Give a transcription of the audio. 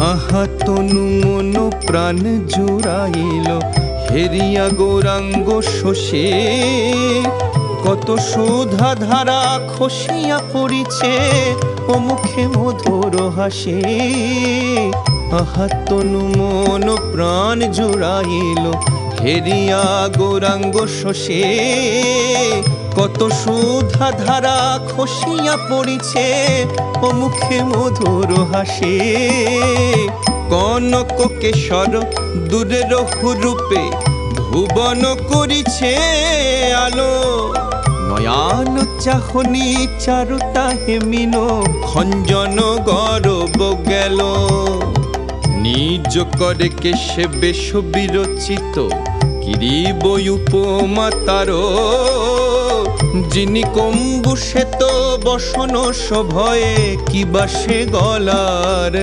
আহা তনু মন প্রাণ জুড়াইল হেরিয়া গৌরাঙ্গ শোষে, কত সুধা ধারা খসিয়া পড়িছে ও মুখে মধুর হাসে। আহা তনু মন প্রাণ জুড়াইল হেরিয়া গৌরাঙ্গ শোষে, কত সুধা ধারা খসিয়া পড়িছে ও মুখে মধুর হাসে। কনক কেশর দূরের হুরূপে ভুবন করিছে আলো, নয়ান চাহনি চারুতা হেমিন খঞ্জন গরব গেল। নিজ করে কেশে বেশ বিরচিত কিরিব উপমা তার, যিনি কম্বুষে তো বসন সভয়ে কি বাসে গলার